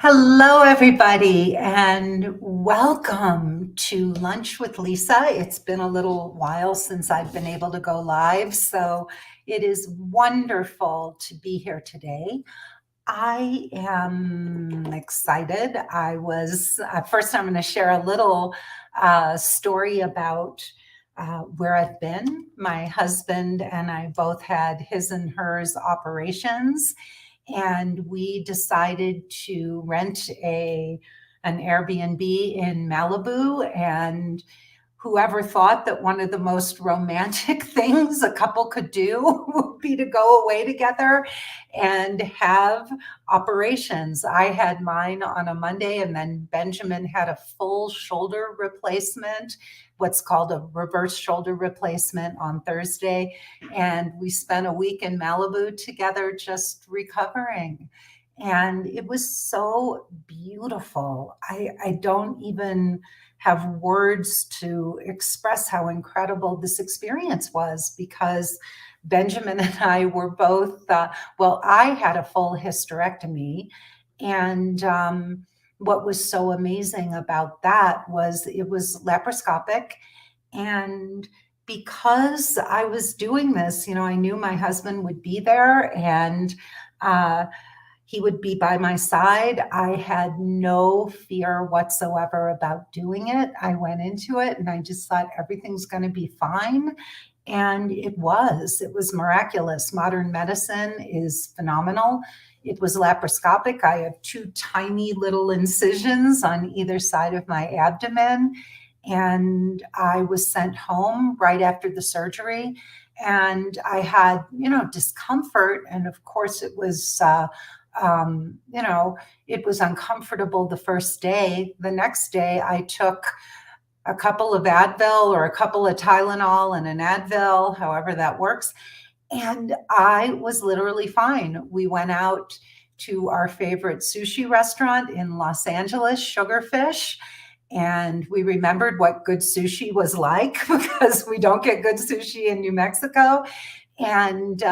Hello, everybody, and welcome to Lunch with Lisa. It's been a little while since I've been able to go live, so it is wonderful to be here today. I am excited. First, I'm going to share a little story about where I've been. My husband and I both had his and hers operations, and we decided to rent an Airbnb in Malibu. And whoever thought that one of the most romantic things a couple could do would be to go away together and have operations. I had mine on a Monday, and then Benjamin had a full shoulder replacement, what's called a reverse shoulder replacement, on Thursday. And we spent a week in Malibu together just recovering. And it was so beautiful. I don't even have words to express how incredible this experience was, because Benjamin and I were both, I had a full hysterectomy. And what was so amazing about that was it was laparoscopic. And because I was doing this, I knew my husband would be there, and uh, he would be by my side. I had no fear whatsoever about doing it. I went into it and I just thought everything's going to be fine. And it was. It was miraculous. Modern medicine is phenomenal. It was laparoscopic. I have two tiny little incisions on either side of my abdomen. And I was sent home right after the surgery. And I had, discomfort. And of course, it was, it was uncomfortable the first day. The next day, I took a couple of Advil or a couple of Tylenol and an Advil, however that works. And I was literally fine. We went out to our favorite sushi restaurant in Los Angeles, Sugarfish. And we remembered what good sushi was like because we don't get good sushi in New Mexico. And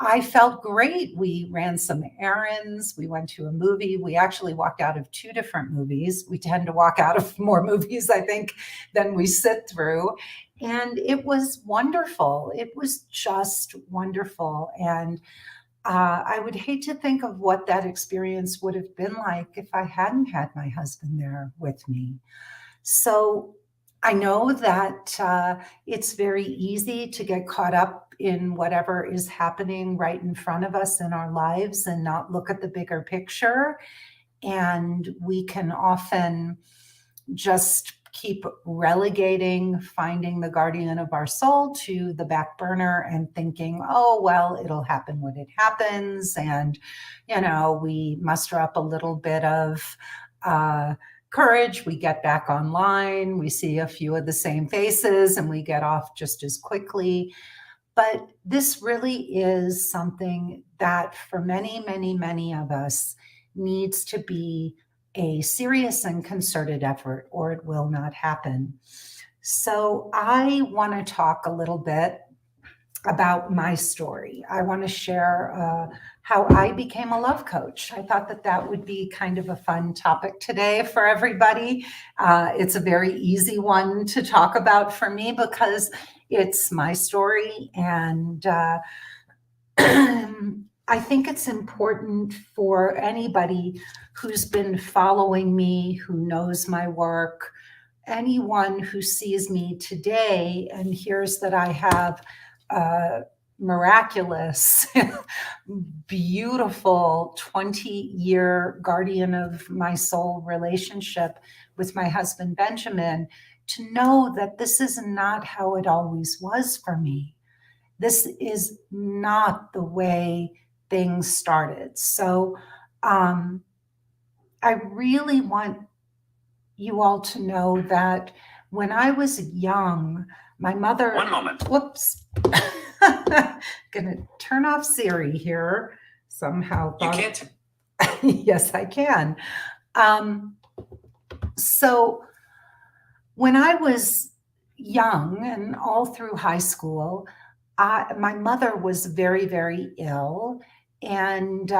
I felt great. We ran some errands. We went to a movie. We actually walked out of two different movies. We tend to walk out of more movies, I think, than we sit through. And it was wonderful. It was just wonderful. And I would hate to think of what that experience would have been like if I hadn't had my husband there with me. So I know that it's very easy to get caught up in whatever is happening right in front of us in our lives and not look at the bigger picture. And we can often just keep relegating finding the guardian of our soul to the back burner and thinking, oh, well, it'll happen when it happens. And, we muster up a little bit of courage. We get back online. We see a few of the same faces and we get off just as quickly. But this really is something that for many, many, many of us needs to be a serious and concerted effort, or it will not happen. So I want to talk a little bit about my story. I want to share how I became a love coach. I thought that would be kind of a fun topic today for everybody. It's a very easy one to talk about for me because it's my story. And I think it's important for anybody who's been following me, who knows my work, anyone who sees me today and hears that I have a miraculous, beautiful 20-year guardian of my soul relationship with my husband, Benjamin, to know that this is not how it always was for me. This is not the way things started. So I really want you all to know that when I was young, my mother... One moment. Whoops. Gonna turn off Siri here somehow. You can't. Yes, I can. So when I was young and all through high school, my mother was very, very ill. And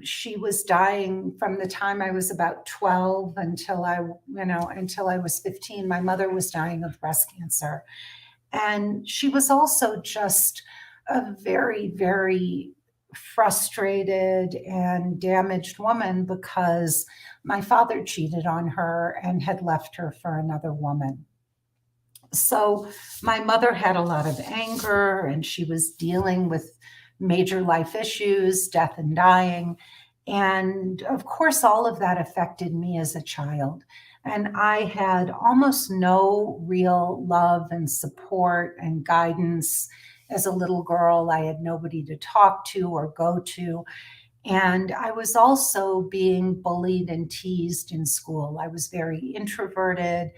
she was dying from the time I was about 12 until I was 15. My mother was dying of breast cancer. And she was also just a very, very frustrated and damaged woman because my father cheated on her and had left her for another woman. So my mother had a lot of anger and she was dealing with major life issues, death and dying. And of course, all of that affected me as a child. And I had almost no real love and support and guidance as a little girl. I had nobody to talk to or go to. And I was also being bullied and teased in school. I was very introverted.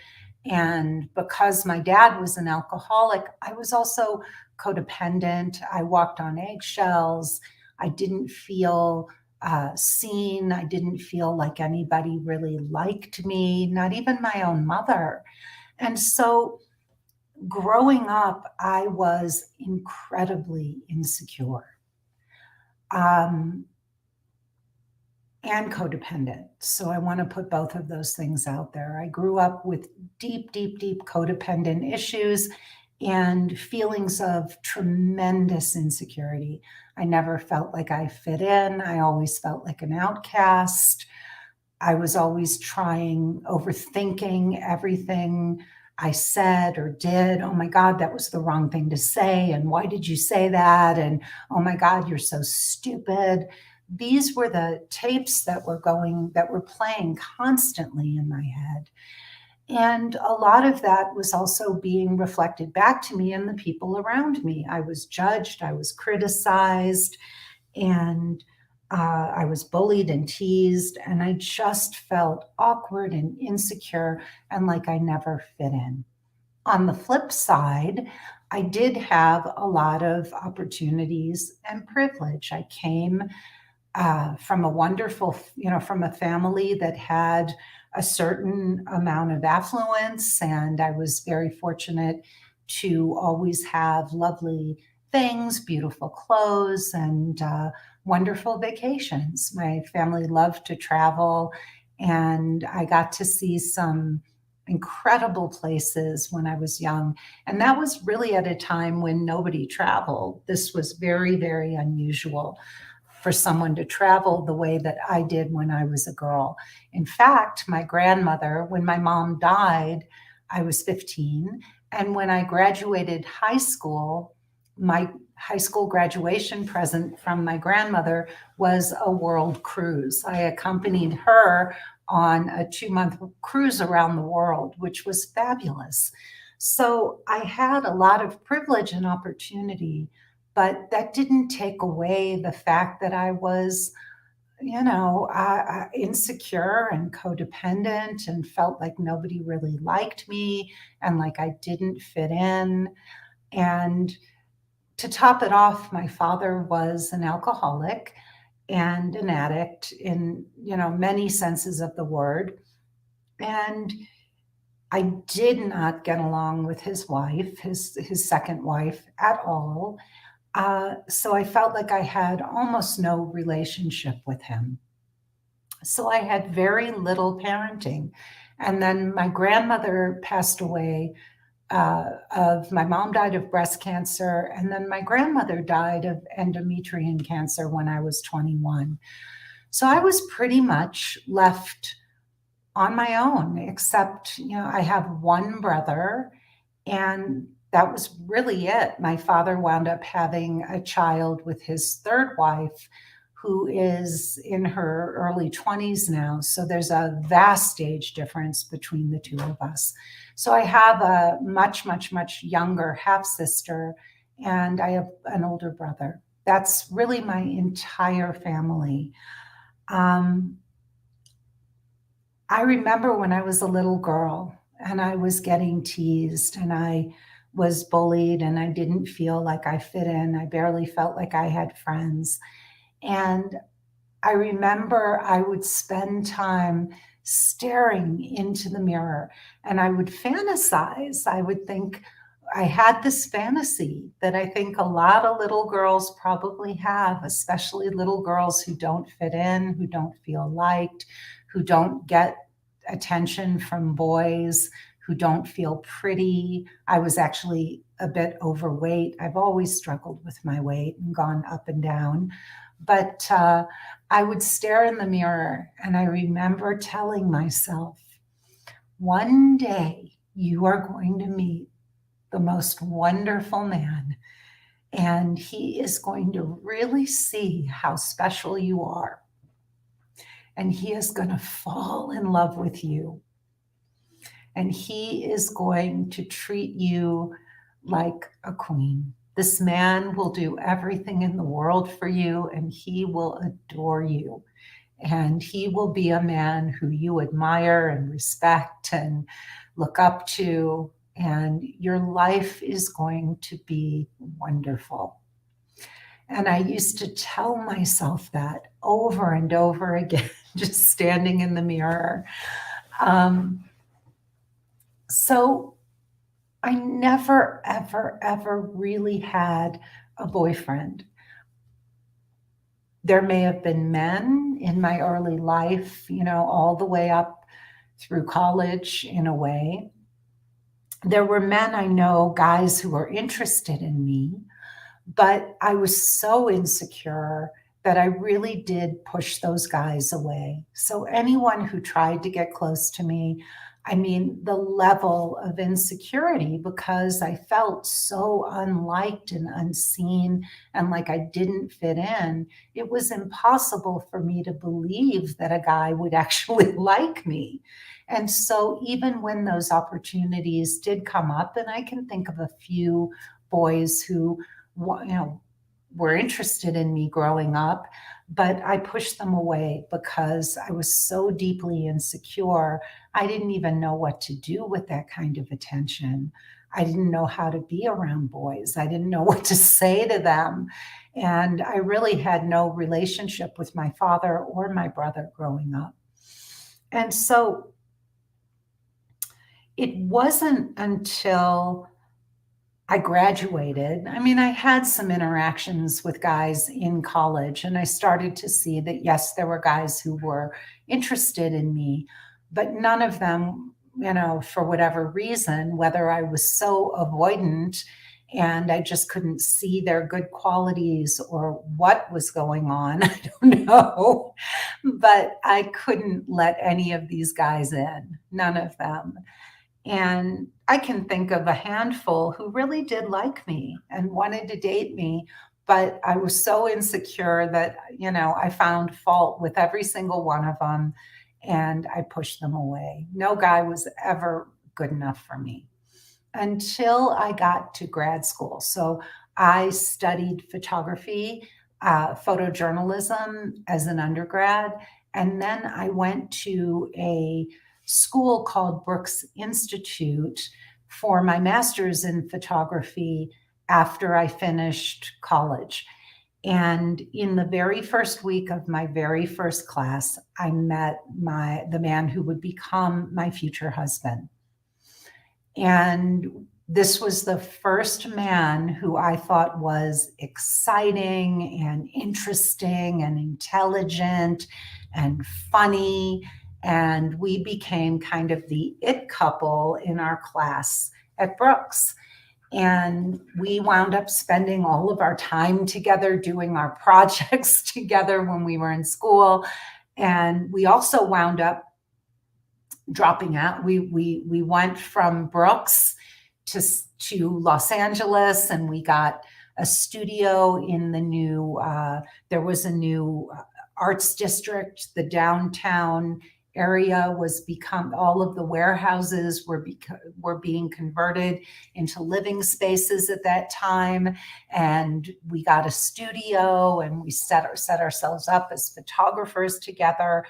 And because my dad was an alcoholic, I was also codependent. I walked on eggshells. I didn't feel seen. I didn't feel like anybody really liked me, not even my own mother. And so growing up, I was incredibly insecure. Um, and codependent. So I want to put both of those things out there. I grew up with deep, deep, deep codependent issues and feelings of tremendous insecurity. I never felt like I fit in. I always felt like an outcast. I was always overthinking everything I said or did. Oh my God, that was the wrong thing to say. And why did you say that? And oh my God, you're so stupid. These were the tapes that were playing constantly in my head. And a lot of that was also being reflected back to me and the people around me. I was judged, I was criticized, and I was bullied and teased, and I just felt awkward and insecure and like I never fit in. On the flip side, I did have a lot of opportunities and privilege. I came from a wonderful, from a family that had a certain amount of affluence. And I was very fortunate to always have lovely things, beautiful clothes, and wonderful vacations. My family loved to travel, and I got to see some incredible places when I was young. And that was really at a time when nobody traveled. This was very, very unusual for someone to travel the way that I did when I was a girl. In fact, my grandmother, when my mom died, I was 15. And when I graduated high school, my high school graduation present from my grandmother was a world cruise. I accompanied her on a 2-month cruise around the world, which was fabulous. So I had a lot of privilege and opportunity, but that didn't take away the fact that I was, insecure and codependent and felt like nobody really liked me and like I didn't fit in. And to top it off, my father was an alcoholic and an addict in, many senses of the word. And I did not get along with his wife, his second wife at all. So I felt like I had almost no relationship with him. So I had very little parenting. And then my grandmother passed away. My mom died of breast cancer, and then my grandmother died of endometrial cancer when I was 21. So I was pretty much left on my own, except, I have one brother, and that was really it. My father wound up having a child with his third wife, who is in her early 20s now. So there's a vast age difference between the two of us. So I have a much, much, much younger half sister, and I have an older brother. That's really my entire family. Um, I remember when I was a little girl and I was getting teased and I was bullied and I didn't feel like I fit in. I barely felt like I had friends. And I remember I would spend time staring into the mirror and I would fantasize. I would think, I had this fantasy that I think a lot of little girls probably have, especially little girls who don't fit in, who don't feel liked, who don't get attention from boys, who don't feel pretty. I was actually a bit overweight. I've always struggled with my weight and gone up and down. But I would stare in the mirror and I remember telling myself, one day you are going to meet the most wonderful man, and he is going to really see how special you are. And he is going to fall in love with you. And he is going to treat you like a queen. This man will do everything in the world for you, and he will adore you. And he will be a man who you admire and respect and look up to, and your life is going to be wonderful. And I used to tell myself that over and over again, just standing in the mirror. So I never, ever, ever really had a boyfriend. There may have been men in my early life, all the way up through college in a way. There were men I know, guys who were interested in me, but I was so insecure that I really did push those guys away. So anyone who tried to get close to me, I mean, the level of insecurity, because I felt so unliked and unseen and like I didn't fit in, it was impossible for me to believe that a guy would actually like me. And so even when those opportunities did come up, and I can think of a few boys who were interested in me growing up, but I pushed them away because I was so deeply insecure. I didn't even know what to do with that kind of attention. I didn't know how to be around boys. I didn't know what to say to them. And I really had no relationship with my father or my brother growing up. And so it wasn't until I graduated. I mean, I had some interactions with guys in college, and I started to see that, yes, there were guys who were interested in me, but none of them, for whatever reason, whether I was so avoidant and I just couldn't see their good qualities or what was going on, I don't know, but I couldn't let any of these guys in, none of them. And I can think of a handful who really did like me and wanted to date me, but I was so insecure that, I found fault with every single one of them and I pushed them away. No guy was ever good enough for me until I got to grad school. So I studied photography, photojournalism as an undergrad, and then I went to a school called Brooks Institute for my master's in photography after I finished college. And in the very first week of my very first class, I met the man who would become my future husband. And this was the first man who I thought was exciting and interesting and intelligent and funny. And we became kind of the it couple in our class at Brooks. And we wound up spending all of our time together, doing our projects together when we were in school. And we also wound up dropping out. We went from Brooks to Los Angeles, and we got a studio in the new. There was a new arts district. The downtown area was all of the warehouses were being converted into living spaces at that time, and we got a studio, and we set ourselves up as photographers together.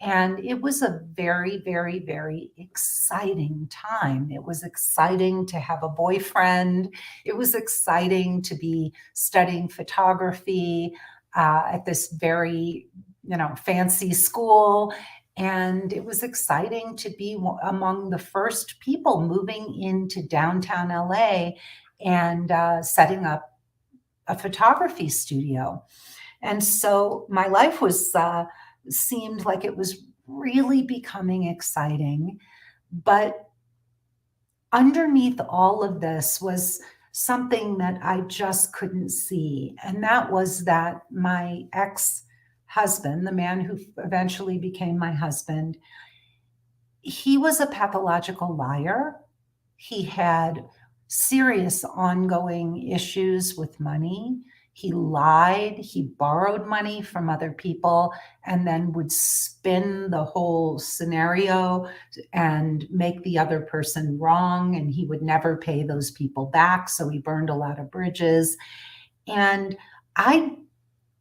And it was a very, very, very exciting time. It was exciting to have a boyfriend. It was exciting to be studying photography at this very, fancy school. And it was exciting to be among the first people moving into downtown LA and setting up a photography studio. And so my life was seemed like it was really becoming exciting. But underneath all of this was something that I just couldn't see. And that was that my ex husband, the man who eventually became my husband, he was a pathological liar. He had serious ongoing issues with money. He lied, he borrowed money from other people, and then would spin the whole scenario and make the other person wrong. And he would never pay those people back. So he burned a lot of bridges. And I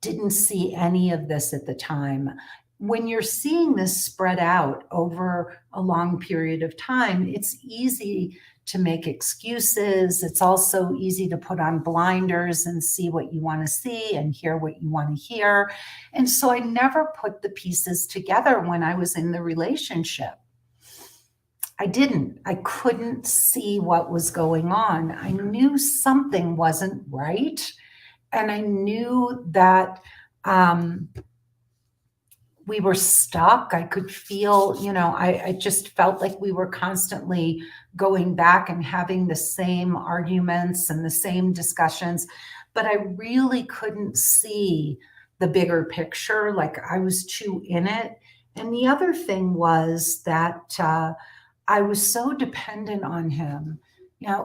didn't see any of this at the time. When you're seeing this spread out over a long period of time, it's easy to make excuses. It's also easy to put on blinders and see what you want to see and hear what you want to hear. And so I never put the pieces together when I was in the relationship. I didn't. I couldn't see what was going on. I knew something wasn't right. And I knew that we were stuck. I could feel, I just felt like we were constantly going back and having the same arguments and the same discussions. But I really couldn't see the bigger picture. Like I was too in it. And the other thing was that I was so dependent on him,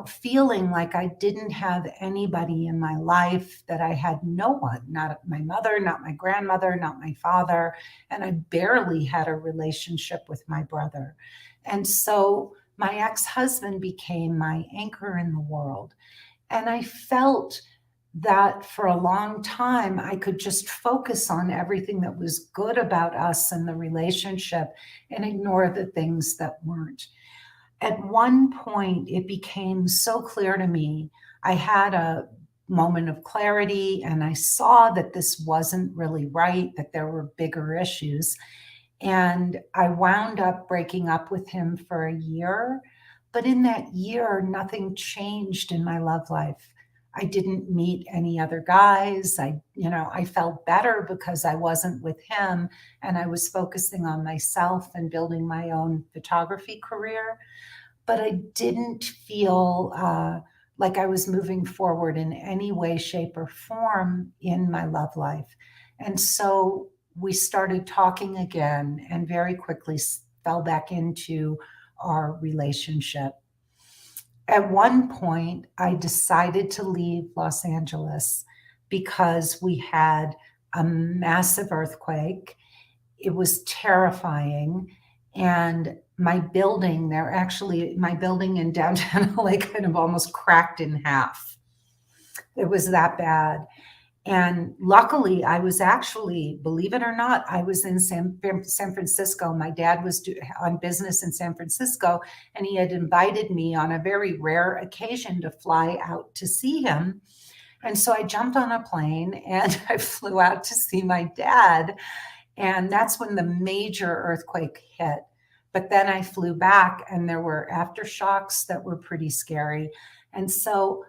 feeling like I didn't have anybody in my life, that I had no one, not my mother, not my grandmother, not my father, and I barely had a relationship with my brother. And so my ex-husband became my anchor in the world. And I felt that for a long time, I could just focus on everything that was good about us and the relationship and ignore the things that weren't. At one point, it became so clear to me. I had a moment of clarity and I saw that this wasn't really right, that there were bigger issues. And I wound up breaking up with him for a year. But in that year, nothing changed in my love life. I didn't meet any other guys. I felt better because I wasn't with him and I was focusing on myself and building my own photography career. But I didn't feel like I was moving forward in any way, shape, or form in my love life. And so we started talking again and very quickly fell back into our relationship. At one point, I decided to leave Los Angeles because we had a massive earthquake. It was terrifying. And my building in downtown LA kind of almost cracked in half. It was that bad. And luckily, I was actually, believe it or not, I was in San Francisco. My dad was on business in San Francisco, and he had invited me on a very rare occasion to fly out to see him. And so I jumped on a plane and I flew out to see my dad. And that's when the major earthquake hit. But then I flew back and there were aftershocks that were pretty scary. And so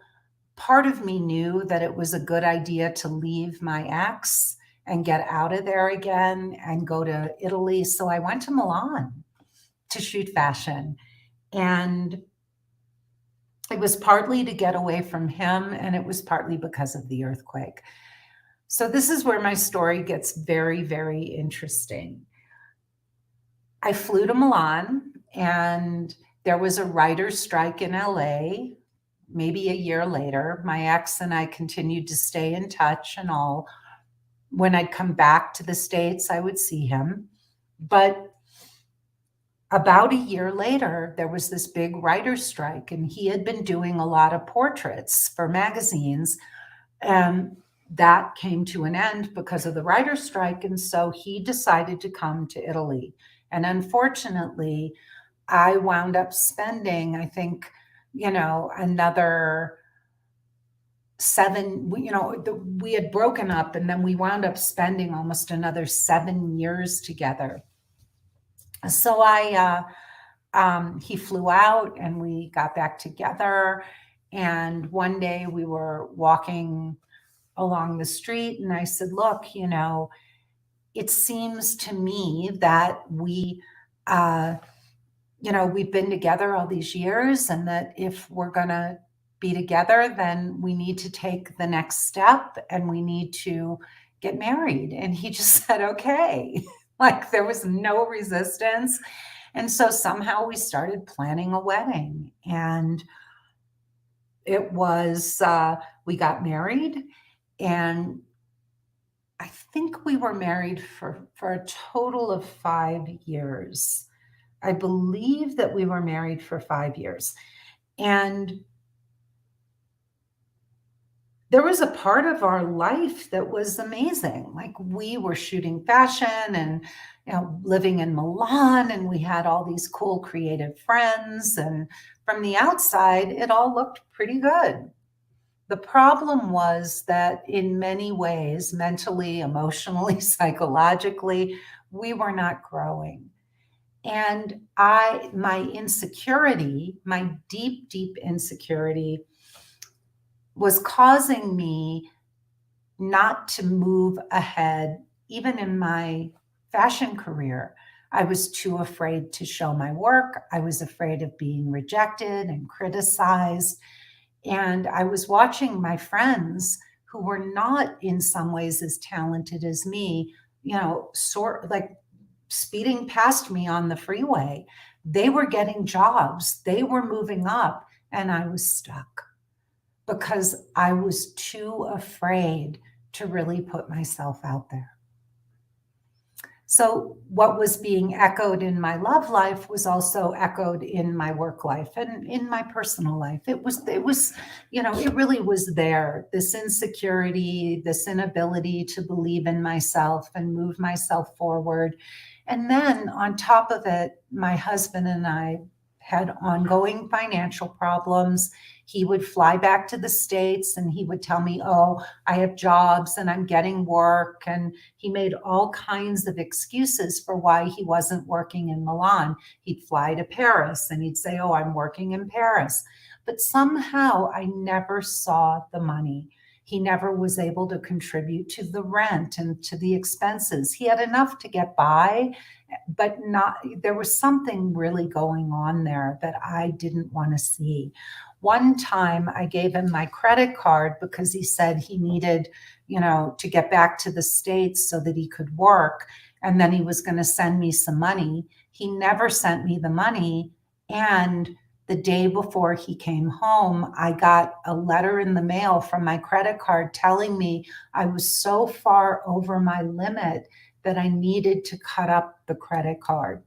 part of me knew that it was a good idea to leave my ex and get out of there again and go to Italy. So I went to Milan to shoot fashion. And it was partly to get away from him, and it was partly because of the earthquake. So this is where my story gets very, very interesting. I flew to Milan, and there was a writer's strike in LA. Maybe a year later, my ex and I continued to stay in touch and all. When I'd come back to the States, I would see him. But about a year later, there was this big writer's strike, and he had been doing a lot of portraits for magazines. And that came to an end because of the writer's strike. And so he decided to come to Italy. And unfortunately, I wound up spending, I think, another we had broken up, and then we wound up spending almost another 7 years together. So he flew out and we got back together. And one day we were walking along the street and I said, look, it seems to me that uh, we've been together all these years, and that if we're going to be together, then we need to take the next step and we need to get married. And he just said, okay. Like there was no resistance. And so somehow we started planning a wedding. And we got married. And I think we were married for a total of 5 years. I believe that we were married for 5 years. And there was a part of our life that was amazing. Like we were shooting fashion and living in Milan, and we had all these cool creative friends. And from the outside, it all looked pretty good. The problem was that in many ways, mentally, emotionally, psychologically, we were not growing. And my insecurity, my deep, deep insecurity, was causing me not to move ahead, even in my fashion career. I was too afraid to show my work. I was afraid of being rejected and criticized. And I was watching my friends who were not in some ways as talented as me, sort like speeding past me on the freeway. They were getting jobs, they were moving up, and I was stuck because I was too afraid to really put myself out there. So what was being echoed in my love life was also echoed in my work life and in my personal life. It really was there. This insecurity, this inability to believe in myself and move myself forward. And then on top of it, my husband and I had ongoing financial problems. He would fly back to the States and he would tell me, oh, I have jobs and I'm getting work. And he made all kinds of excuses for why he wasn't working in Milan. He'd fly to Paris and he'd say, oh, I'm working in Paris. But somehow I never saw the money. He never was able to contribute to the rent and to the expenses. He had enough to get by, but there was something really going on there that I didn't want to see. One time I gave him my credit card because he said he needed, to get back to the States so that he could work. And then he was going to send me some money. He never sent me the money. And the day before he came home, I got a letter in the mail from my credit card telling me I was so far over my limit that I needed to cut up the credit card.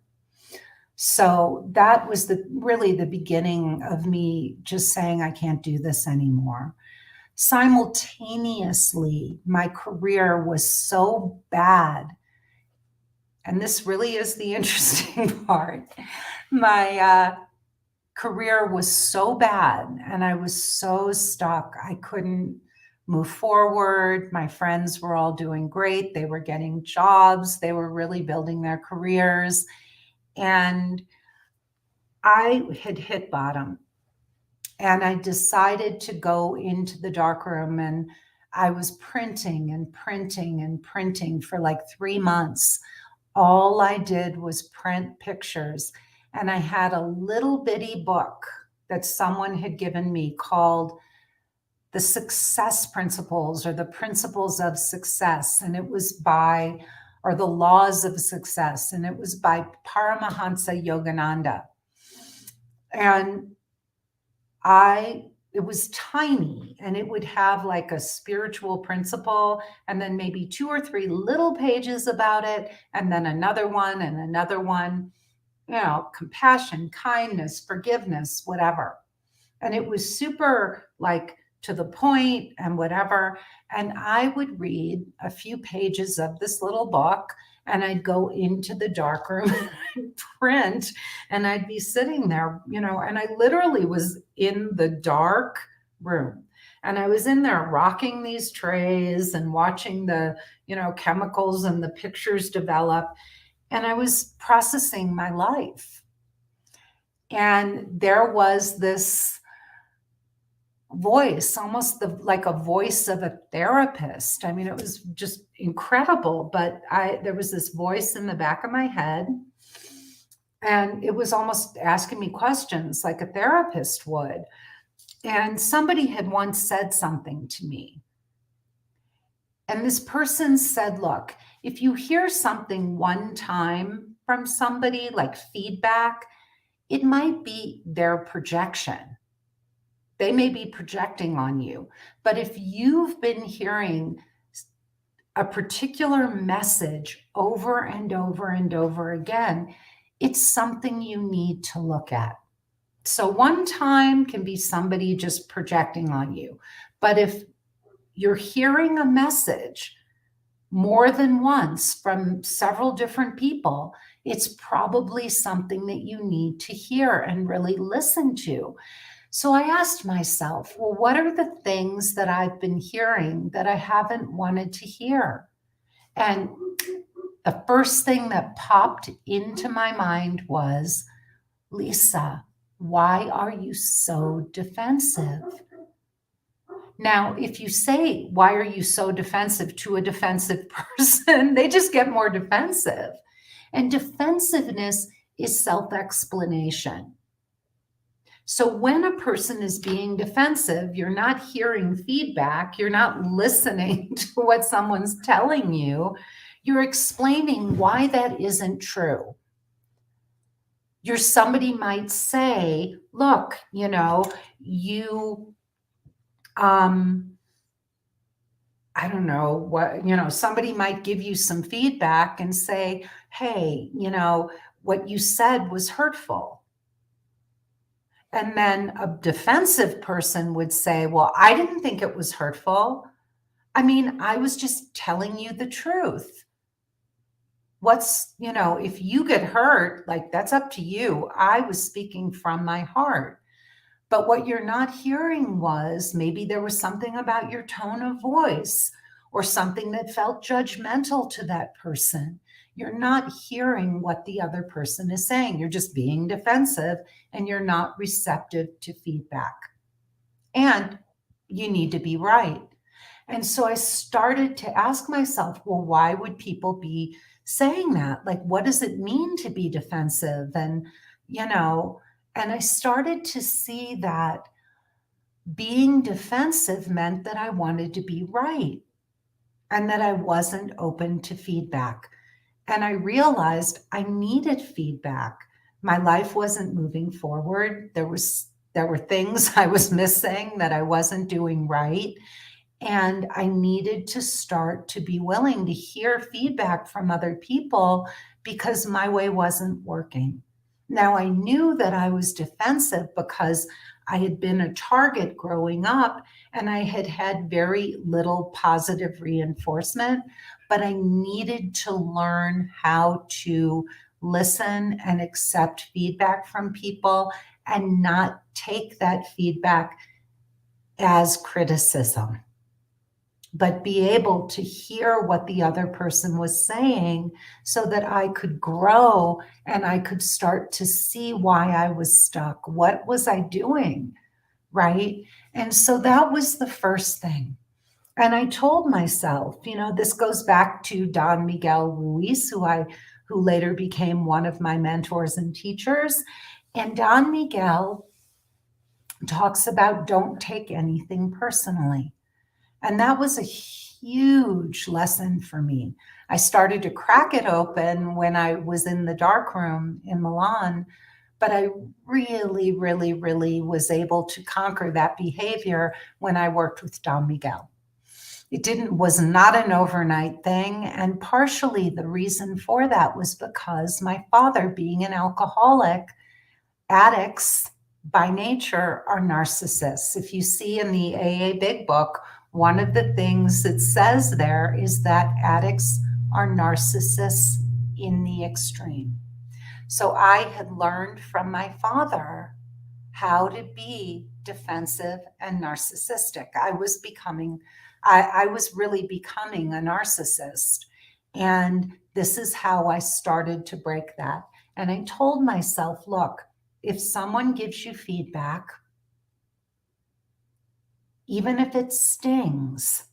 So that was really the beginning of me just saying, I can't do this anymore. Simultaneously, my career was so bad. And this really is the interesting part. My career was so bad and I was so stuck. I couldn't move forward. My friends were all doing great. They were getting jobs. They were really building their careers. And I had hit bottom. And I decided to go into the darkroom, and I was printing and printing and printing for like 3 months. All I did was print pictures. And I had a little bitty book that someone had given me called The Success Principles, or the Principles of Success. And it was or the Laws of Success. And it was by Paramahansa Yogananda. And it was tiny, and it would have like a spiritual principle and then maybe 2 or 3 little pages about it, and then another one and another one, compassion, kindness, forgiveness, whatever. And it was super like to the point and whatever. And I would read a few pages of this little book, and I'd go into the dark room and I'd print, and I'd be sitting there, and I literally was in the dark room. And I was in there rocking these trays and watching the, chemicals and the pictures develop. and I was processing my life. And there was this voice, almost like a voice of a therapist. I mean, it was just incredible. But there was this voice in the back of my head, and it was almost asking me questions like a therapist would. And somebody had once said something to me. And this person said, look, if you hear something one time from somebody, like feedback, it might be their projection. They may be projecting on you. But if you've been hearing a particular message over and over and over again, it's something you need to look at. So one time can be somebody just projecting on you. But if you're hearing a message more than once from several different people, it's probably something that you need to hear and really listen to. So I asked myself, well, what are the things that I've been hearing that I haven't wanted to hear? And the first thing that popped into my mind was, Lisa, why are you so defensive? Now, if you say, why are you so defensive to a defensive person, they just get more defensive. And defensiveness is self-explanation. So when a person is being defensive, you're not hearing feedback, you're not listening to what someone's telling you, you're explaining why that isn't true. Somebody might say, look, you I don't know what, somebody might give you some feedback and say, hey, what you said was hurtful. And then a defensive person would say, well, I didn't think it was hurtful. I mean, I was just telling you the truth. If you get hurt, like that's up to you. I was speaking from my heart. But what you're not hearing was maybe there was something about your tone of voice or something that felt judgmental to that person. You're not hearing what the other person is saying. You're just being defensive and you're not receptive to feedback. And you need to be right. And so I started to ask myself, well, why would people be saying that? Like, what does it mean to be defensive? And I started to see that being defensive meant that I wanted to be right and that I wasn't open to feedback. And I realized I needed feedback. My life wasn't moving forward. There were things I was missing that I wasn't doing right. And I needed to start to be willing to hear feedback from other people because my way wasn't working. Now, I knew that I was defensive because I had been a target growing up and I had had very little positive reinforcement, but I needed to learn how to listen and accept feedback from people and not take that feedback as criticism, but be able to hear what the other person was saying so that I could grow and I could start to see why I was stuck. What was I doing? Right? And so that was the first thing. And I told myself, this goes back to Don Miguel Ruiz, who later became one of my mentors and teachers. And Don Miguel talks about don't take anything personally. And that was a huge lesson for me. I started to crack it open when I was in the darkroom in Milan, but I really, really, really was able to conquer that behavior when I worked with Don Miguel. Was not an overnight thing. And partially the reason for that was because my father, being an alcoholic, addicts by nature are narcissists. If you see in the AA Big Book, one of the things it says there is that addicts are narcissists in the extreme. So I had learned from my father how to be defensive and narcissistic. I was really becoming a narcissist. And this is how I started to break that. And I told myself, look, if someone gives you feedback, even if it stings,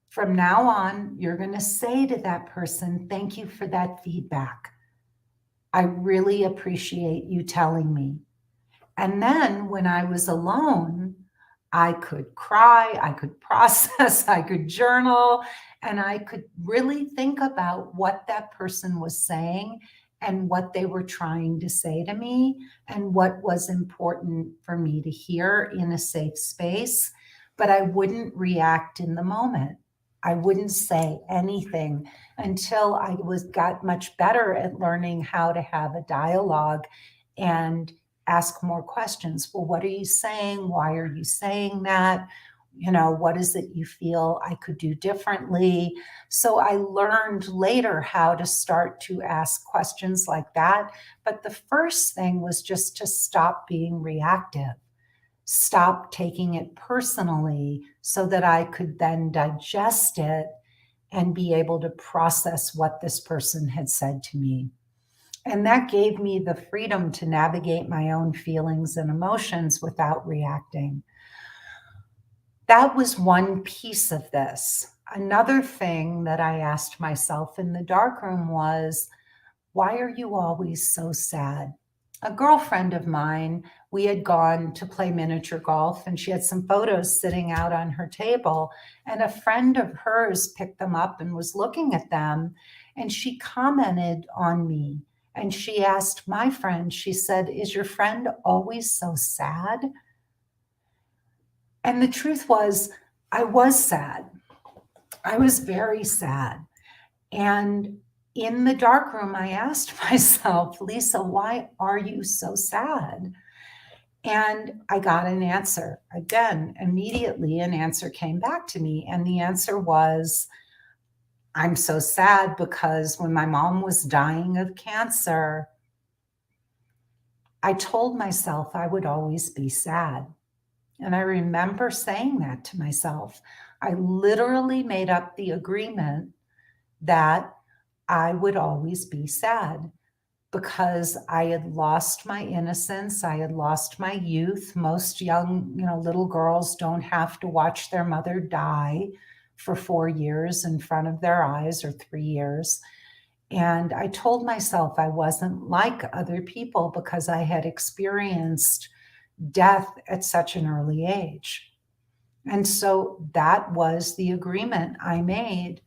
from now on, you're going to say to that person, thank you for that feedback. I really appreciate you telling me. And then when I was alone, I could cry, I could process, I could journal, and I could really think about what that person was saying and what they were trying to say to me and what was important for me to hear in a safe space. But I wouldn't react in the moment. I wouldn't say anything until I got much better at learning how to have a dialogue and ask more questions. Well, what are you saying? Why are you saying that? What is it you feel I could do differently? So I learned later how to start to ask questions like that. But the first thing was just to stop being reactive, stop taking it personally so that I could then digest it and be able to process what this person had said to me. And that gave me the freedom to navigate my own feelings and emotions without reacting. That was one piece of this. Another thing that I asked myself in the darkroom was, why are you always so sad? A girlfriend of mine, we had gone to play miniature golf and she had some photos sitting out on her table. And a friend of hers picked them up and was looking at them. And she commented on me. And she asked my friend, she said, is your friend always so sad? And the truth was, I was sad. I was very sad. And in the darkroom, I asked myself, Lisa, why are you so sad? And I got an answer. Again, immediately an answer came back to me. And the answer was, I'm so sad because when my mom was dying of cancer, I told myself I would always be sad. And I remember saying that to myself. I literally made up the agreement that I would always be sad because I had lost my innocence. I had lost my youth. Most young, little girls don't have to watch their mother die for 4 years in front of their eyes or 3 years. And I told myself I wasn't like other people because I had experienced death at such an early age. And so that was the agreement I made.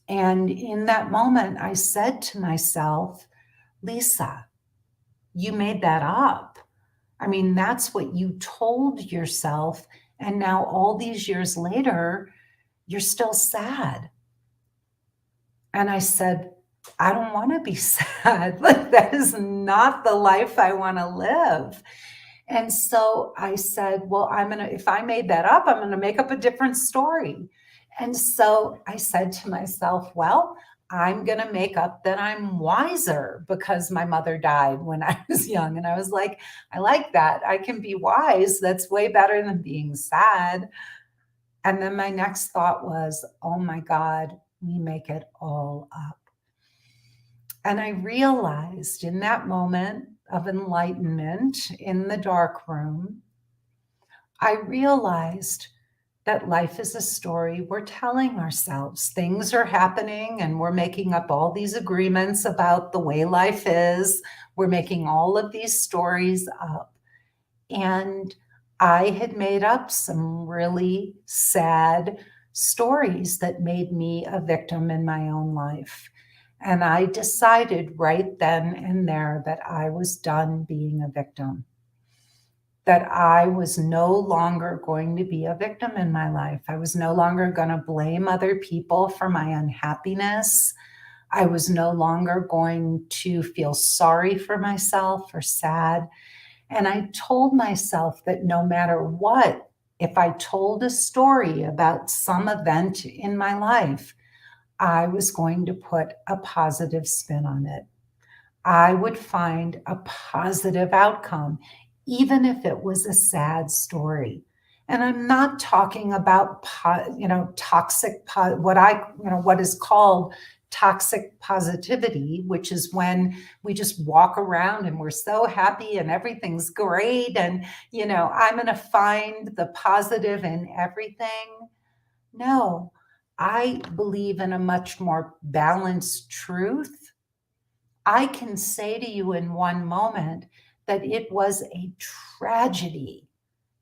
And in that moment, I said to myself, Lisa, you made that up. I mean, that's what you told yourself. And now all these years later, you're still sad. And I said, I don't want to be sad. Like, that is not the life I want to live. And so I said, well, if I made that up, I'm going to make up a different story. And so I said to myself, well, I'm going to make up that I'm wiser because my mother died when I was young. And I was like, I like that. I can be wise. That's way better than being sad. And then my next thought was, oh my God, we make it all up. And I realized in that moment of enlightenment in the dark room, I realized that life is a story we're telling ourselves. Things are happening and we're making up all these agreements about the way life is. We're making all of these stories up. And I had made up some really sad stories that made me a victim in my own life. And I decided right then and there that I was done being a victim, that I was no longer going to be a victim in my life. I was no longer going to blame other people for my unhappiness. I was no longer going to feel sorry for myself or sad. And I told myself that no matter what, if I told a story about some event in my life, I was going to put a positive spin on it. I would find a positive outcome, even if it was a sad story. And I'm not talking about, toxic, what is called toxic positivity, which is when we just walk around and we're so happy and everything's great. And, I'm going to find the positive in everything. No, I believe in a much more balanced truth. I can say to you in one moment that it was a tragedy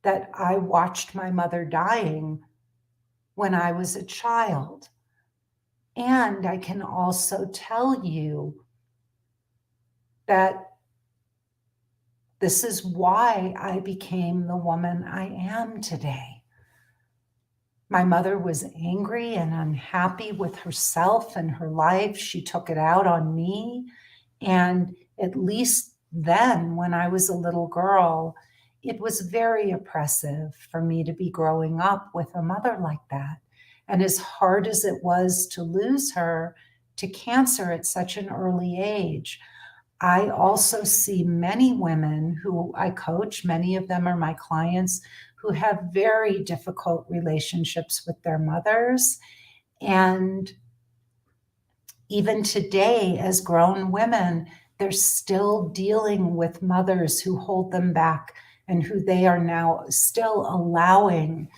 that I watched my mother dying when I was a child. And I can also tell you that this is why I became the woman I am today. My mother was angry and unhappy with herself and her life. She took it out on me. And at least then, when I was a little girl, it was very oppressive for me to be growing up with a mother like that. And as hard as it was to lose her to cancer at such an early age, I also see many women who I coach, many of them are my clients, who have very difficult relationships with their mothers. And even today, as grown women, they're still dealing with mothers who hold them back and who they are now still allowing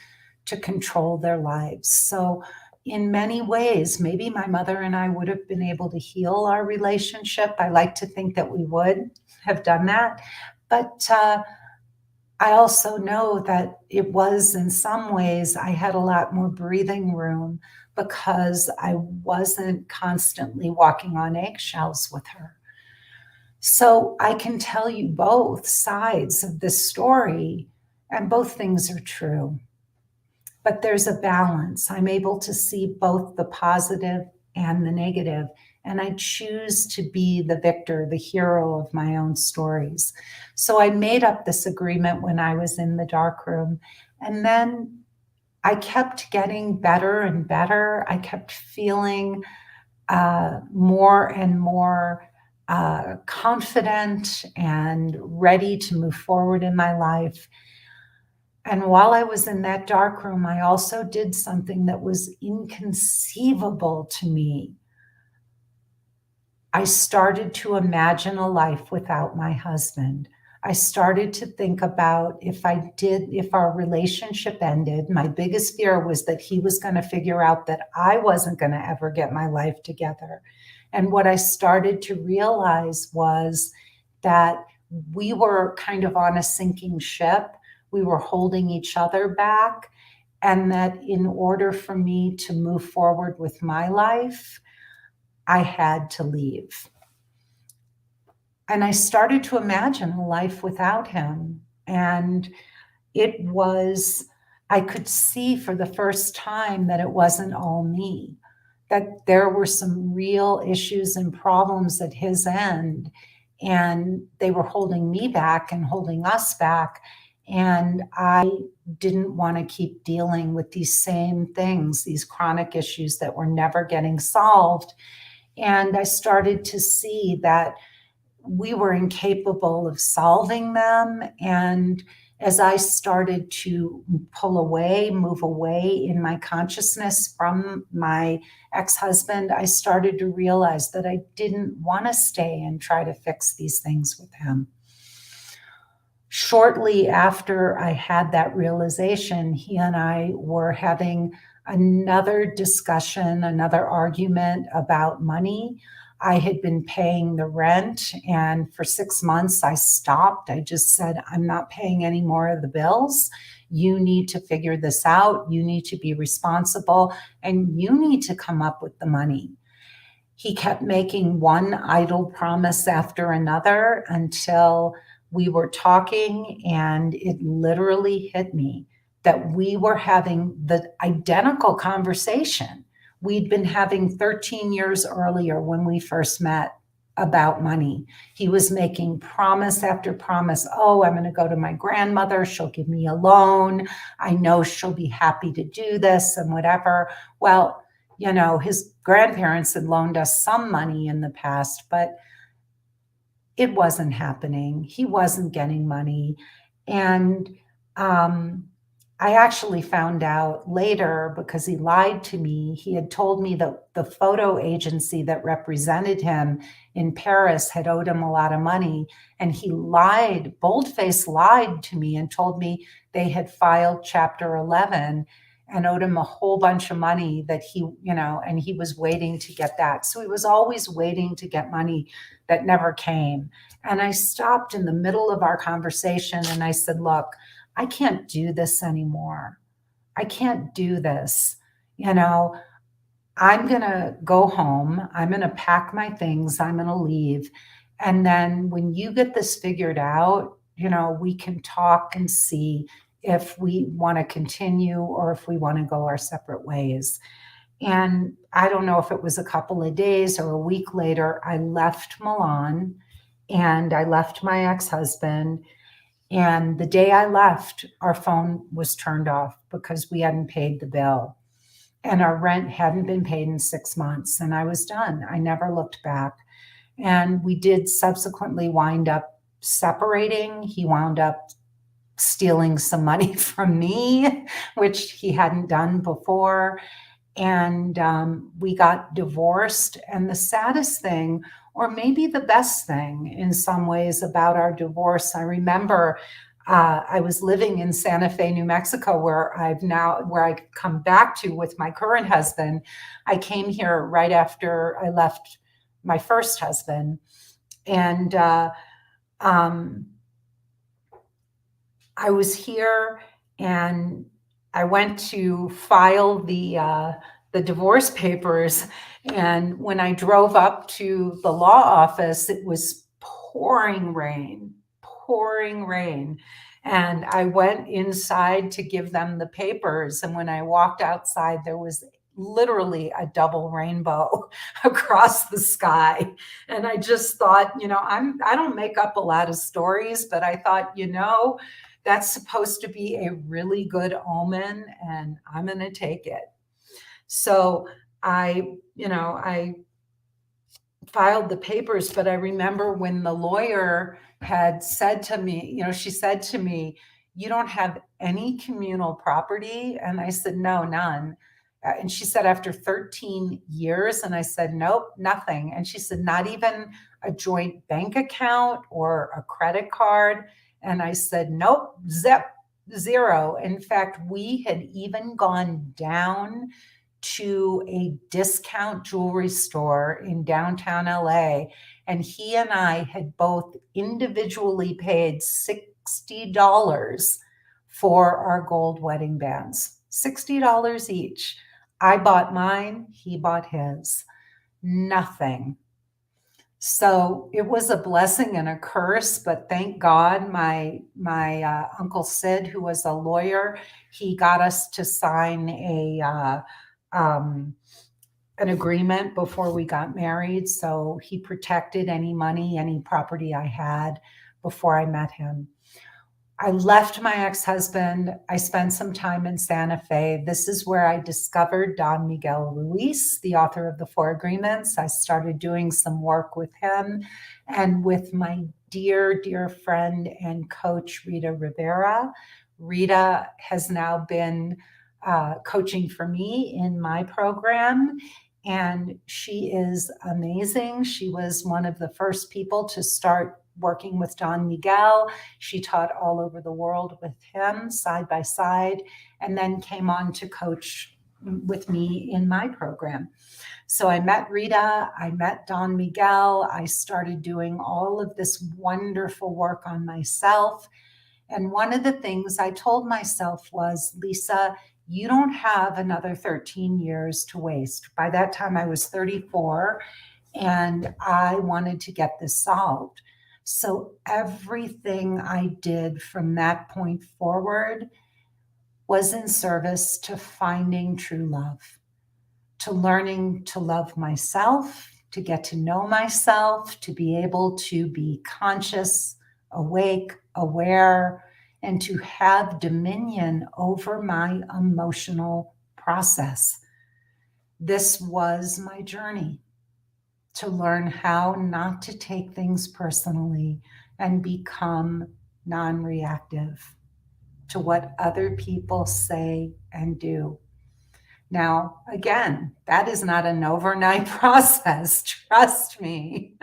to control their lives. So, in many ways, maybe my mother and I would have been able to heal our relationship. I like to think that we would have done that. But I also know that it was, in some ways, I had a lot more breathing room because I wasn't constantly walking on eggshells with her. So I can tell you both sides of this story, and both things are true. But there's a balance. I'm able to see both the positive and the negative, and I choose to be the victor, the hero of my own stories. So I made up this agreement when I was in the dark room, and then I kept getting better and better. I kept feeling more and more confident and ready to move forward in my life. And while I was in that dark room, I also did something that was inconceivable to me. I started to imagine a life without my husband. I started to think about if our relationship ended, my biggest fear was that he was going to figure out that I wasn't going to ever get my life together. And what I started to realize was that we were kind of on a sinking ship. We were holding each other back. And that in order for me to move forward with my life, I had to leave. And I started to imagine a life without him. And I could see for the first time that it wasn't all me, that there were some real issues and problems at his end. And they were holding me back and holding us back. And I didn't want to keep dealing with these same things, these chronic issues that were never getting solved. And I started to see that we were incapable of solving them. And as I started to move away in my consciousness from my ex-husband, I started to realize that I didn't want to stay and try to fix these things with him. Shortly after I had that realization, he and I were having another discussion, another argument about money. I had been paying the rent, and for 6 months I stopped. I just said, I'm not paying any more of the bills. You need to figure this out. You need to be responsible, and you need to come up with the money. He kept making one idle promise after another until we were talking, and it literally hit me that we were having the identical conversation we'd been having 13 years earlier when we first met about money. He was making promise after promise. Oh, I'm going to go to my grandmother. She'll give me a loan. I know she'll be happy to do this and whatever. Well, his grandparents had loaned us some money in the past, but it wasn't happening. He wasn't getting money. And I I actually found out later because he lied to me. He had told me that the photo agency that represented him in Paris had owed him a lot of money. And he lied, boldface lied to me and told me they had filed Chapter 11 and owed him a whole bunch of money that and he was waiting to get that. So he was always waiting to get money that never came. And I stopped in the middle of our conversation and I said, look, I can't do this anymore. I can't do this. You know, I'm going to go home. I'm going to pack my things. I'm going to leave. And then when you get this figured out, we can talk and see if we want to continue or if we want to go our separate ways. And I don't know if it was a couple of days or a week later, I left Milan and I left my ex-husband. And the day I left, our phone was turned off because we hadn't paid the bill. And our rent hadn't been paid in 6 months. And I was done. I never looked back. And we did subsequently wind up separating. He wound up stealing some money from me, which he hadn't done before. And we got divorced. And the saddest thing, or maybe the best thing in some ways about our divorce, I remember I was living in Santa Fe, New Mexico, where I come back to with my current husband. I came here right after I left my first husband. And I was here and I went to file the divorce papers. And when I drove up to the law office, it was pouring rain. And I went inside to give them the papers. And when I walked outside, there was literally a double rainbow across the sky. And I just thought, I don't make up a lot of stories, but I thought, that's supposed to be a really good omen, and I'm going to take it. So I filed the papers, but I remember when the lawyer had said to me, she said to me, you don't have any communal property? And I said, no, none. And she said, after 13 years? And I said, nope, nothing. And she said, not even a joint bank account or a credit card? And I said, nope, zero. In fact, we had even gone down to a discount jewelry store in downtown LA. And he and I had both individually paid $60 for our gold wedding bands, $60 each. I bought mine, he bought his. Nothing. So it was a blessing and a curse, but thank God my Uncle Sid, who was a lawyer, he got us to sign an agreement before we got married. So he protected any money, any property I had before I met him. I left my ex-husband. I spent some time in Santa Fe. This is where I discovered Don Miguel Ruiz, the author of the Four Agreements. I started doing some work with him and with my dear, dear friend and coach, Rita Rivera. Rita has now been coaching for me in my program, and she is amazing. She was one of the first people to start working with Don Miguel. She taught all over the world with him side by side, and then came on to coach with me in my program. So I met Rita, I met Don Miguel, I started doing all of this wonderful work on myself. And one of the things I told myself was, Lisa, you don't have another 13 years to waste. By that time I was 34 and I wanted to get this solved. So everything I did from that point forward was in service to finding true love, to learning to love myself, to get to know myself, to be able to be conscious, awake, aware, and to have dominion over my emotional process. This was my journey, to learn how not to take things personally and become non-reactive, to what other people say and do. Now, again, that is not an overnight process. Trust me.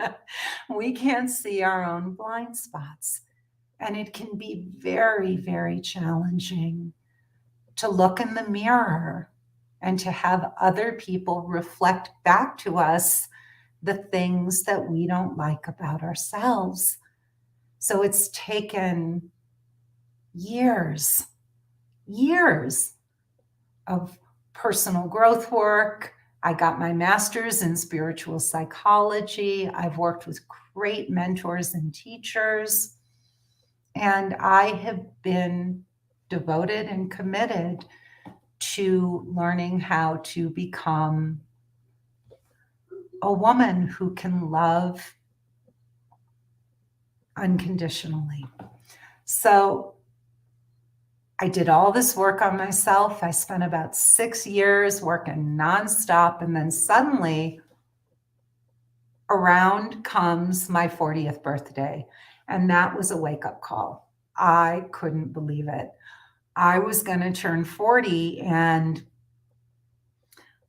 We can't see our own blind spots. And it can be very, very challenging to look in the mirror and to have other people reflect back to us the things that we don't like about ourselves. So it's taken years, years of personal growth work. I got my master's in spiritual psychology. I've worked with great mentors and teachers. And I have been devoted and committed to learning how to become a woman who can love unconditionally. So I did all this work on myself. I spent about 6 years working nonstop. And then suddenly around comes my 40th birthday. And that was a wake-up call. I couldn't believe it. I was going to turn 40 and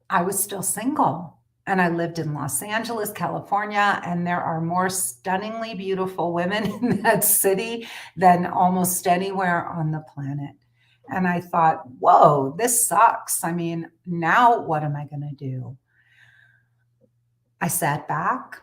I was still single. And I lived in Los Angeles, California, and there are more stunningly beautiful women in that city than almost anywhere on the planet. And I thought, whoa, this sucks. I mean, now what am I going to do? I sat back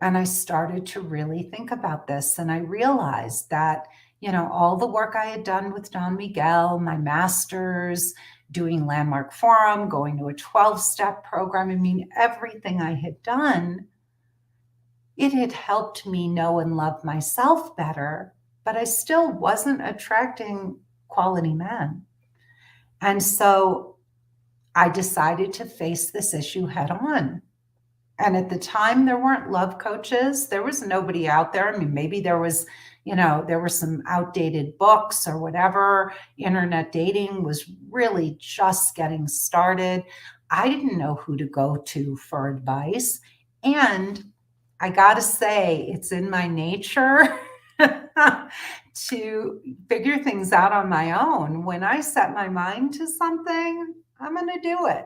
and I started to really think about this. And I realized that, all the work I had done with Don Miguel, my master's, doing Landmark Forum, going to a 12-step program, I mean, everything I had done, it had helped me know and love myself better, but I still wasn't attracting quality men. And so I decided to face this issue head on. And at the time, there weren't love coaches. There was nobody out there. I mean, maybe there was, there were some outdated books or whatever. Internet dating was really just getting started. I didn't know who to go to for advice. And I got to say, it's in my nature to figure things out on my own. When I set my mind to something, I'm going to do it.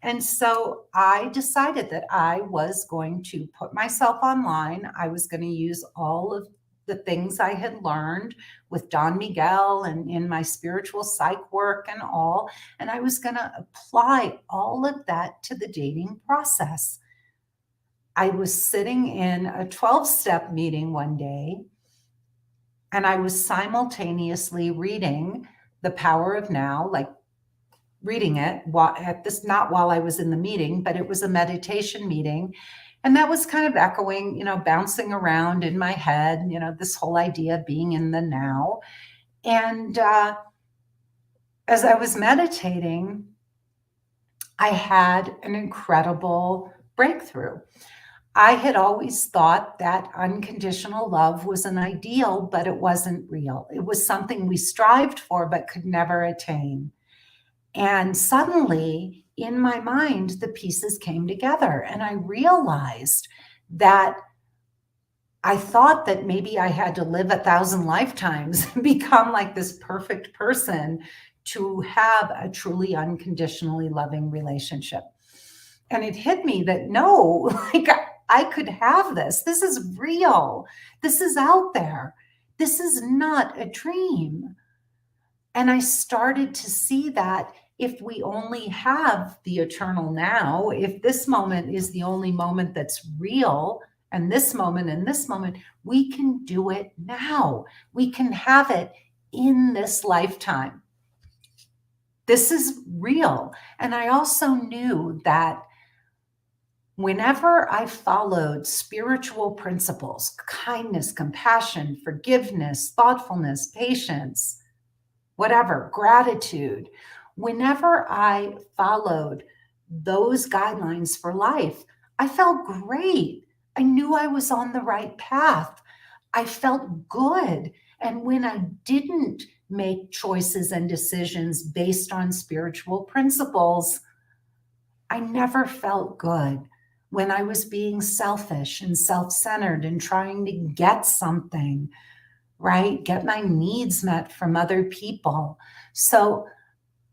And so I decided that I was going to put myself online. I was going to use all of the things I had learned with Don Miguel and in my spiritual psych work and all. And I was going to apply all of that to the dating process. I was sitting in a 12-step meeting one day, and I was simultaneously reading The Power of Now, like reading it not while I was in the meeting, but it was a meditation meeting. And that was kind of echoing, bouncing around in my head, this whole idea of being in the now. And as I was meditating, I had an incredible breakthrough. I had always thought that unconditional love was an ideal, but it wasn't real. It was something we strived for, but could never attain. And suddenly, in my mind, the pieces came together. And I realized that I thought that maybe I had to live 1,000 lifetimes and become like this perfect person to have a truly unconditionally loving relationship. And it hit me that no, like I could have this. This is real. This is out there. This is not a dream. And I started to see that if we only have the eternal now, if this moment is the only moment that's real, and this moment, we can do it now. We can have it in this lifetime. This is real. And I also knew that whenever I followed spiritual principles, kindness, compassion, forgiveness, thoughtfulness, patience, whatever, gratitude, whenever I followed those guidelines for life, I felt great. I knew I was on the right path. I felt good. And when I didn't make choices and decisions based on spiritual principles, I never felt good. When I was being selfish and self-centered and trying to get something, right? Get my needs met from other people. So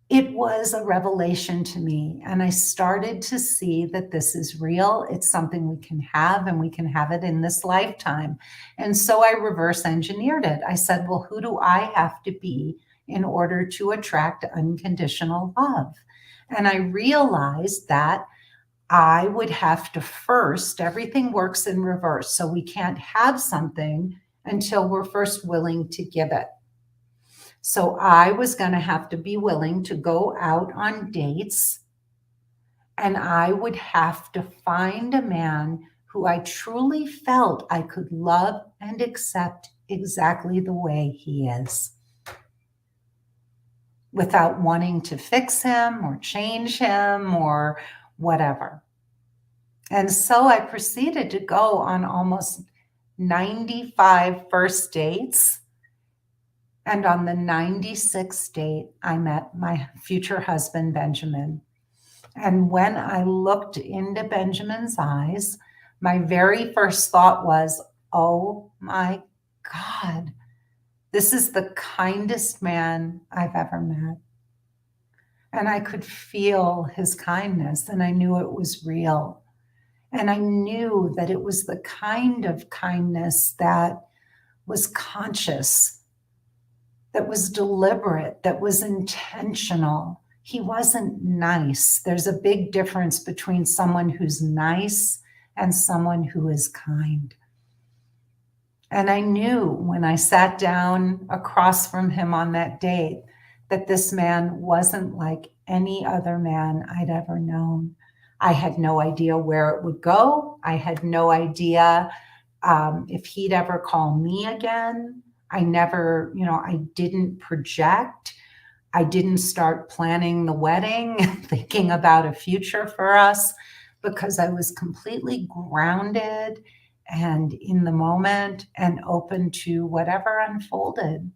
it was a revelation to me. And I started to see that this is real. It's something we can have, and we can have it in this lifetime. And so I reverse engineered it. I said, well, who do I have to be in order to attract unconditional love? And I realized that I would have to first, everything works in reverse. So we can't have something until we're first willing to give it. So I was going to have to be willing to go out on dates, and I would have to find a man who I truly felt I could love and accept exactly the way he is, without wanting to fix him or change him or whatever. And so I proceeded to go on almost 95 first dates. And on the 96th date, I met my future husband, Benjamin. And when I looked into Benjamin's eyes, my very first thought was, oh my God, this is the kindest man I've ever met. And I could feel his kindness, and I knew it was real. And I knew that it was the kind of kindness that was conscious, that was deliberate, that was intentional. He wasn't nice. There's a big difference between someone who's nice and someone who is kind. And I knew when I sat down across from him on that date that this man wasn't like any other man I'd ever known. I had no idea where it would go. I had no idea if he'd ever call me again. I never, I didn't project. I didn't start planning the wedding, thinking about a future for us, because I was completely grounded and in the moment and open to whatever unfolded.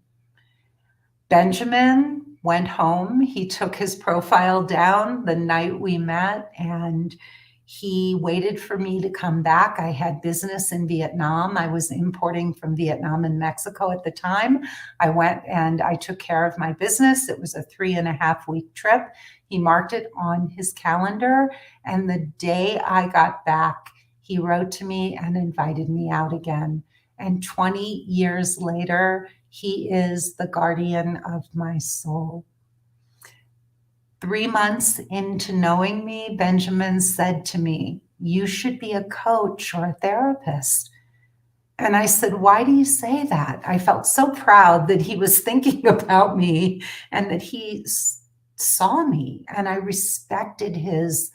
Benjamin went home. He took his profile down the night we met, and he waited for me to come back. I had business in Vietnam. I was importing from Vietnam and Mexico at the time. I went and I took care of my business. It was a 3.5-week trip. He marked it on his calendar. And the day I got back, he wrote to me and invited me out again. And 20 years later, he is the guardian of my soul. 3 months into knowing me, Benjamin said to me, "You should be a coach or a therapist." And I said, "Why do you say that?" I felt so proud that he was thinking about me and that he saw me, and I respected his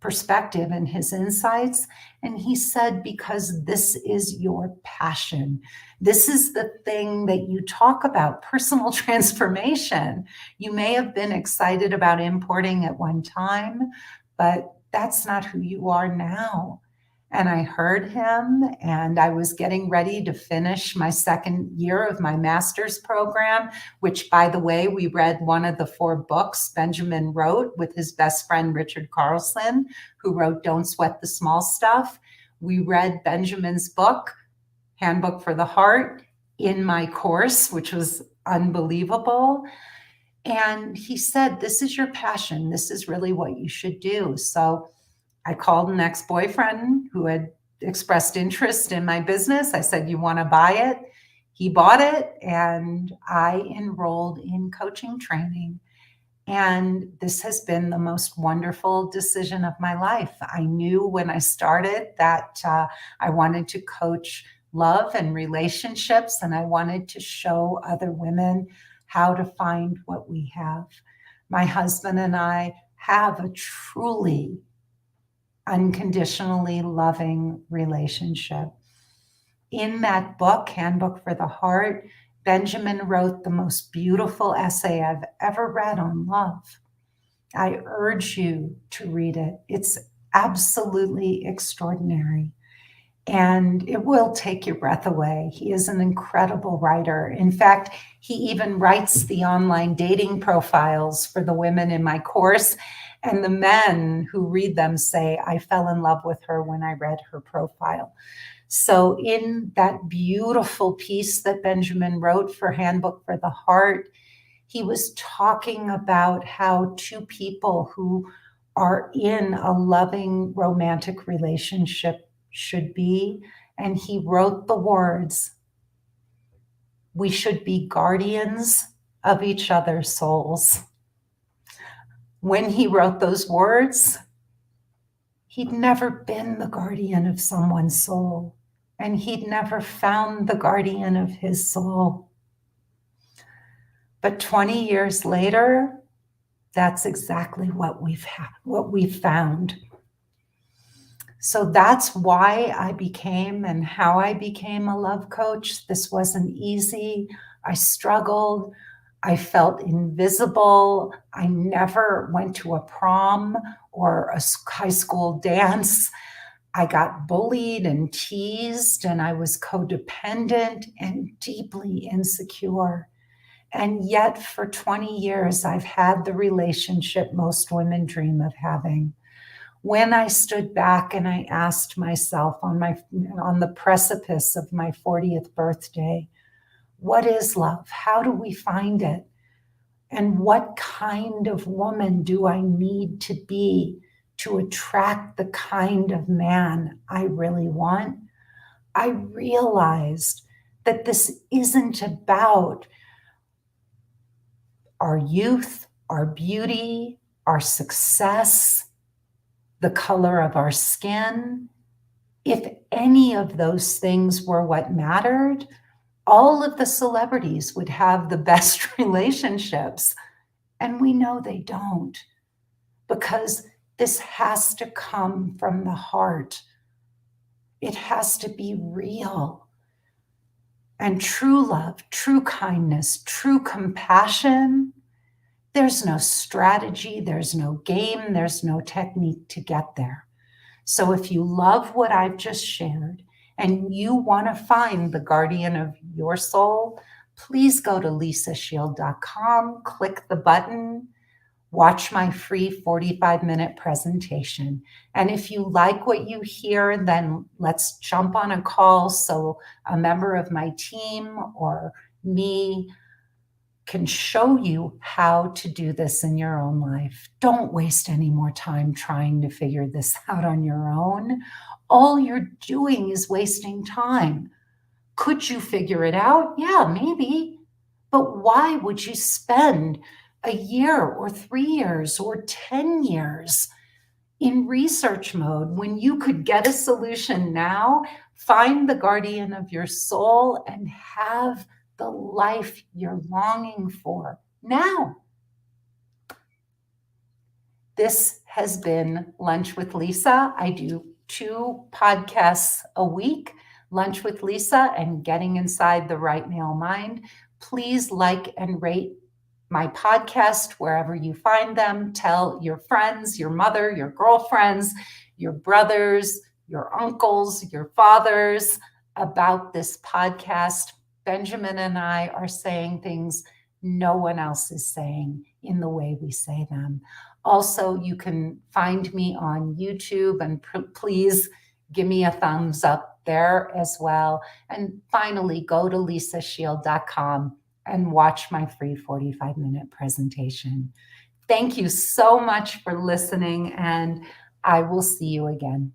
perspective and his insights. And he said, because this is your passion. This is the thing that you talk about, personal transformation. You may have been excited about importing at one time, but that's not who you are now. And I heard him, and I was getting ready to finish my second year of my master's program, which, by the way, we read one of the 4 books Benjamin wrote with his best friend, Richard Carlson, who wrote Don't Sweat the Small Stuff. We read Benjamin's book, Handbook for the Heart, in my course, which was unbelievable. And he said, this is your passion. This is really what you should do. So I called an ex-boyfriend who had expressed interest in my business. I said, you want to buy it? He bought it, and I enrolled in coaching training. And this has been the most wonderful decision of my life. I knew when I started that I wanted to coach love and relationships, and I wanted to show other women how to find what we have. My husband and I have a truly unconditionally loving relationship. In that book, Handbook for the Heart, Benjamin wrote the most beautiful essay I've ever read on love. I urge you to read it. It's absolutely extraordinary, and it will take your breath away. He is an incredible writer. In fact, he even writes the online dating profiles for the women in my course. And the men who read them say, I fell in love with her when I read her profile. So, in that beautiful piece that Benjamin wrote for Handbook for the Heart, he was talking about how two people who are in a loving romantic relationship should be. And he wrote the words, "We should be guardians of each other's souls." When he wrote those words, he'd never been the guardian of someone's soul, and he'd never found the guardian of his soul. But 20 years later, that's exactly what we've found. So that's why I became and how I became a love coach. This wasn't easy. I struggled. I felt invisible. I never went to a prom or a high school dance. I got bullied and teased, and I was codependent and deeply insecure. And yet, for 20 years, I've had the relationship most women dream of having. When I stood back and I asked myself on the precipice of my 40th birthday, what is love? How do we find it? And what kind of woman do I need to be to attract the kind of man I really want? I realized that this isn't about our youth, our beauty, our success, the color of our skin. If any of those things were what mattered, all of the celebrities would have the best relationships. And we know they don't, because this has to come from the heart. It has to be real. And true love, true kindness, true compassion, there's no strategy, there's no game, there's no technique to get there. So if you love what I've just shared and you want to find the guardian of your soul, please go to lisashield.com, click the button, watch my free 45-minute presentation. And if you like what you hear, then let's jump on a call so a member of my team or me can show you how to do this in your own life. Don't waste any more time trying to figure this out on your own. All you're doing is wasting time. Could you figure it out? Yeah, maybe. But why would you spend a year or 3 years or 10 years in research mode when you could get a solution now, find the guardian of your soul, and have the life you're longing for now? This has been Lunch with Lisa. I do 2 podcasts a week, Lunch with Lisa and Getting Inside the Right Male Mind. Please like and rate my podcast wherever you find them. Tell your friends, your mother, your girlfriends, your brothers, your uncles, your fathers about this podcast. Benjamin and I are saying things no one else is saying in the way we say them. Also, you can find me on YouTube, and please give me a thumbs up there as well. And finally, go to lisashield.com and watch my free 45-minute presentation. Thank you so much for listening, and I will see you again.